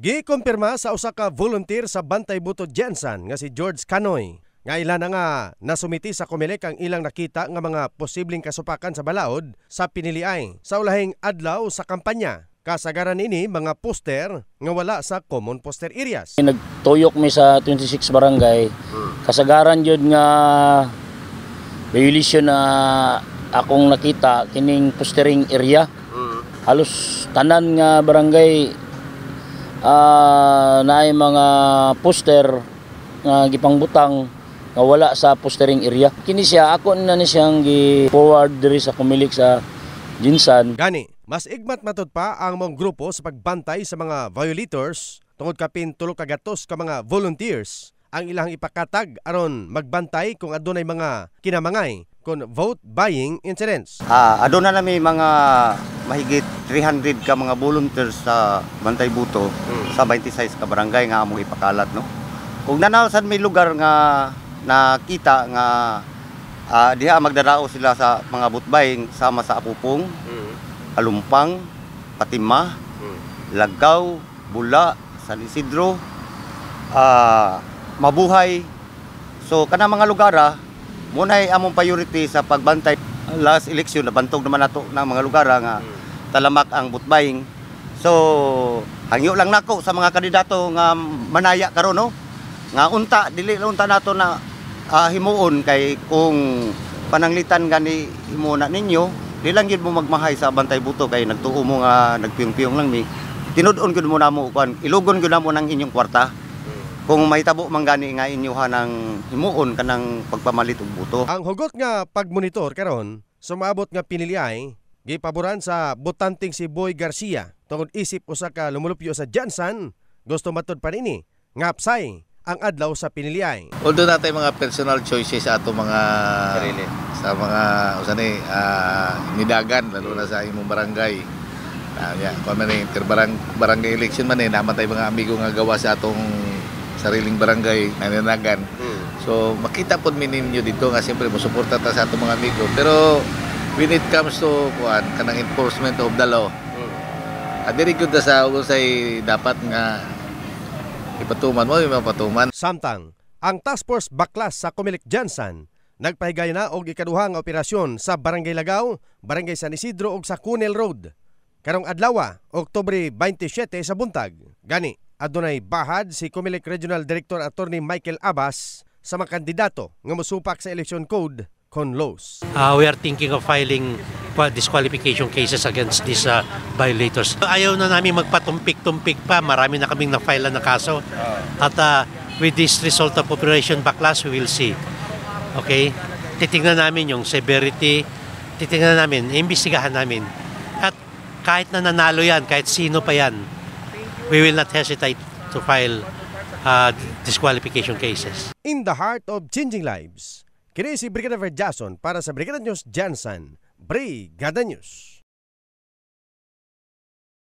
Gikumpirma sa usa ka volunteer sa Bantay Buto Jensen nga si George Canoy nga ilan na nga nasumiti sa Comelec ang ilang nakita nga mga posibleng kasupakan sa balaod sa piniliay sa ulahing adlaw sa kampanya. Kasagaran ini mga poster nga wala sa common poster areas. Nagtuyok mi sa 26 barangay. Kasagaran jud nga violation na akong nakita kining postering area. Halos tanan nga barangay naay mga poster nga gipangbutang nga wala sa postering area. Kini siya ako na ni siyang gi-forward diri sa Comelec sa Jinsan. Gani, mas igmat matud pa ang mong grupo sa pagbantay sa mga violators tungod kapin 3 ka gatos ka mga volunteers ang ilang ipakatag aron magbantay kung adunay mga kinamangay kon vote buying incidents. Aduna na may mga mahigit 300 ka mga volunteers sa Bantay Buto sa 26 ka barangay nga among ipakalat, no. Kung nanawasan may lugar nga nakita nga diha magdarao sila sa mga vote buying sama sa Apupong, Alumpang, Patima, Lagaw, Bula, San Isidro, Mabuhay. So kana mga lugar munay among priority sa pagbantay. Last election nabantog naman nato ng mga lugar nga talamak ang vote buying. So hangyo lang nako sa mga kandidato nga manaya karon, no, nga unta dili unta nato na himuon kay kung pananglitan gani himuna ninyo di lang gyud mo magmahay sa Bantay Buto kay nagtuo mo nga nagpiyong-piyong lang mi. Tinud-on gyud mo namo kuan ilugon gyud namo nang inyong kwarta. Kung mahitabo man gani nga inyoha ng himuon kanang pagpamalit og buto. Ang hugot nga pagmonitor karon sumabot nga piniliay gipaboran sa botanting si Boy Garcia tungod isip usa ka lumulupyo sa Jensen gusto matud pa nini ngapsay ang adlaw sa piniliay. Although natay mga personal choices sa ato mga Sarili. sa mga usani nidagan lalo na sa imong barangay. Kung man ni barangay election man namatay mga amigo nga gawa sa atong sariling barangay nananagan. So makita pod mi ninyo dito nga siyempre mosuporta ta sa atong mga amigo. Pero when it comes to kanang enforcement of the law, diri gyud sa usay dapat nga ipatuman mo yung patuman. Samtang ang task force baklas sa Comelec Jensen nagpahigay na og ikaduha nga operasyon sa Barangay Lagaw, Barangay San Isidro ug sa Cunel Road. Karong adlaw, Oktubre 27 sa buntag. Gani adunay bahad si Comelec Regional Director Attorney Michael Abbas sa mga kandidato nga mosupak sa election code con laws. We are thinking of filing disqualification cases against these violators. Ayaw na namin magpatumpik-tumpik pa. Marami na kaming na-file na kaso. At with this result of Operation Baklas, we will see. Okay? Titingnan namin yung severity. Titingnan namin, imbestigahan namin. At kahit na nanalo yan, kahit sino pa yan, we will not hesitate to file disqualification cases. In the heart of changing lives, kini si Brigadier Jason para sa Brigada News Jensen, Brigada News.